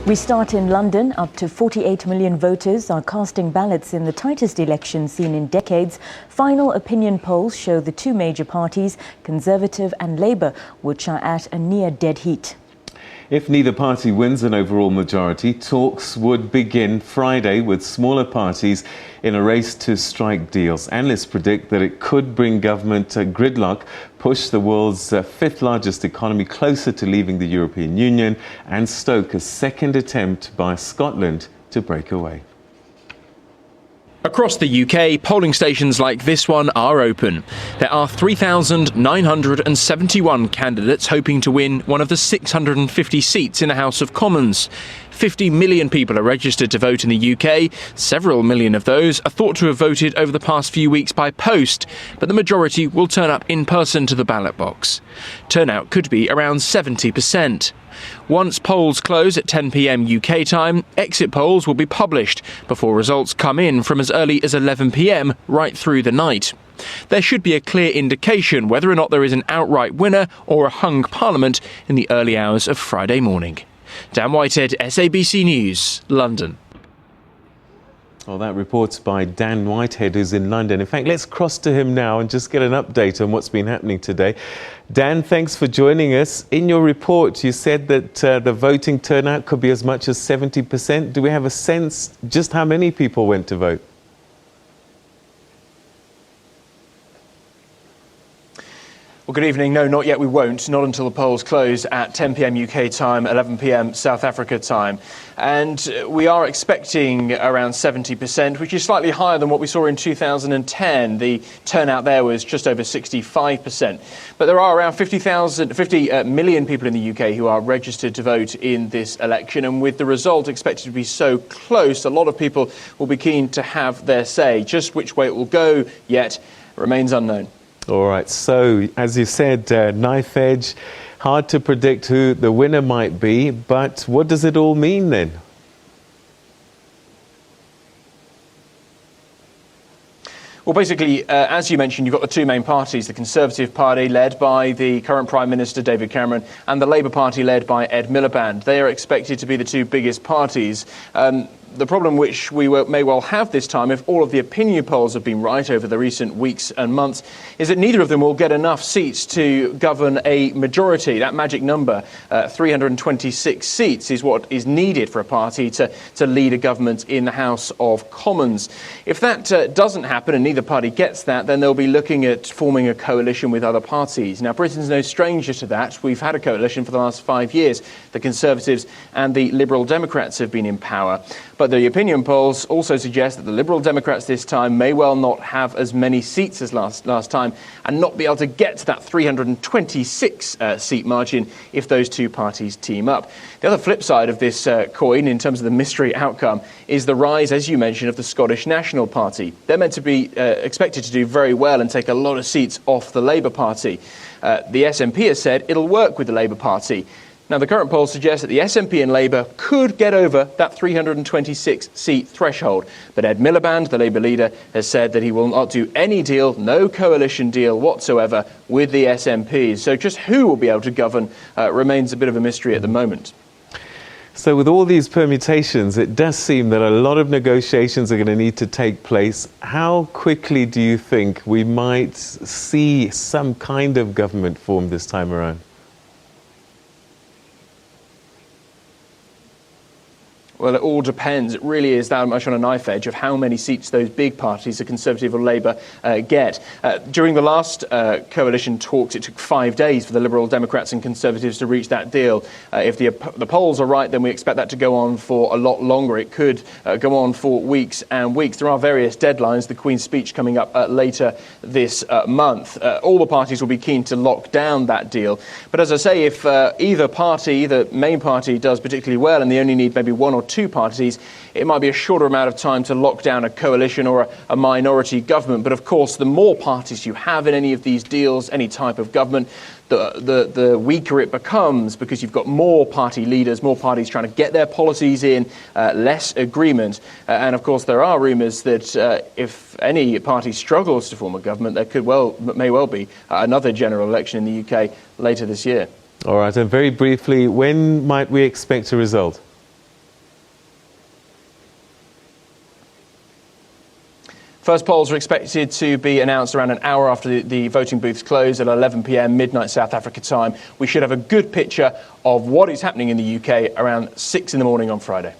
We start in London. Up to 48 million voters are casting ballots in the tightest election seen in decades. Final opinion polls show the two major parties, Conservative and Labour, which are at a near dead heat. If neither party wins an overall majority, talks would begin Friday with smaller parties in a race to strike deals. Analysts predict that it could bring government gridlock, push the world's fifth largest economy closer to leaving the European Union, and stoke a second attempt by Scotland to break away. Across the UK, polling stations like this one are open. There are 3,971 candidates hoping to win one of the 650 seats in the House of Commons. 50 million people are registered to vote in the UK. Several million of those are thought to have voted over the past few weeks by post, but the majority will turn up in person to the ballot box. Turnout could be around 70%. Once polls close at 10 p.m. UK time, exit polls will be published before results come in from as early as 11 p.m. right through the night. There should be a clear indication whether or not there is an outright winner or a hung parliament in the early hours of Friday morning. Dan Whitehead, SABC News, London. Well, that report's by Dan Whitehead, who's in London. In fact, let's cross to him now and just get an update on what's been happening today. Dan, thanks for joining us. In your report, you said that the voting turnout could be as much as 70%. Do we have a sense just how many people went to vote? Well, good evening. No, not yet. We won't. Not until the polls close at 10 p.m. UK time, 11 p.m. South Africa time. And we are expecting around 70%, which is slightly higher than what we saw in 2010. The turnout there was just over 65%. But there are around 50 million people in the UK who are registered to vote in this election. And with the result expected to be so close, a lot of people will be keen to have their say. Just which way it will go yet remains unknown. All right, so as you said, knife edge, hard to predict who the winner might be, but what does it all mean then? Well, basically, as you mentioned, you've got the two main parties, the Conservative Party led by the current Prime Minister David Cameron and the Labour Party led by Ed Miliband. They are expected to be the two biggest parties. The problem which we may well have this time, if all of the opinion polls have been right over the recent weeks and months, is that neither of them will get enough seats to govern a majority. That magic number, 326 seats, is what is needed for a party to lead a government in the House of Commons. If that doesn't happen and neither party gets that, then they'll be looking at forming a coalition with other parties. Now, Britain's no stranger to that. We've had a coalition for the last 5 years. The Conservatives and the Liberal Democrats have been in power. But the opinion polls also suggest that the Liberal Democrats this time may well not have as many seats as last time and not be able to get to that 326 seat margin if those two parties team up. The other flip side of this coin, in terms of the mystery outcome, is the rise, as you mentioned, of the Scottish National Party. They're meant to be expected to do very well and take a lot of seats off the Labour Party. The SNP has said it'll work with the Labour Party. Now, the current polls suggest that the SNP and Labour could get over that 326-seat threshold. But Ed Miliband, the Labour leader, has said that he will not do any deal, no coalition deal whatsoever, with the SNP. So just who will be able to govern remains a bit of a mystery at the moment. So with all these permutations, it does seem that a lot of negotiations are going to need to take place. How quickly do you think we might see some kind of government formed this time around? Well, it all depends. It really is that much on a knife edge of how many seats those big parties, the Conservative or Labour, get. During the last coalition talks, it took 5 days for the Liberal Democrats and Conservatives to reach that deal. If the polls are right, then we expect that to go on for a lot longer. It could go on for weeks and weeks. There are various deadlines, the Queen's speech coming up later this month. All the parties will be keen to lock down that deal. But as I say, if either main party does particularly well and they only need maybe one or two parties, it might be a shorter amount of time to lock down a coalition or a minority government. But of course, the more parties you have in any of these deals, any type of government, the weaker it becomes, because you've got more party leaders, more parties trying to get their policies in, less agreement. And of course, there are rumours that if any party struggles to form a government, there may well be another general election in the UK later this year. All right, and very briefly, when might we expect a result? First polls are expected to be announced around an hour after the voting booths close at 11 p.m. midnight South Africa time. We should have a good picture of what is happening in the UK around 6 in the morning on Friday.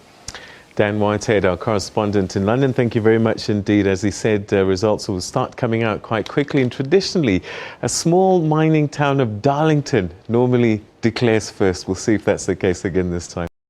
Dan Whitehead, our correspondent in London, thank you very much indeed. As he said, results will start coming out quite quickly, and traditionally a small mining town of Darlington normally declares first. We'll see if that's the case again this time.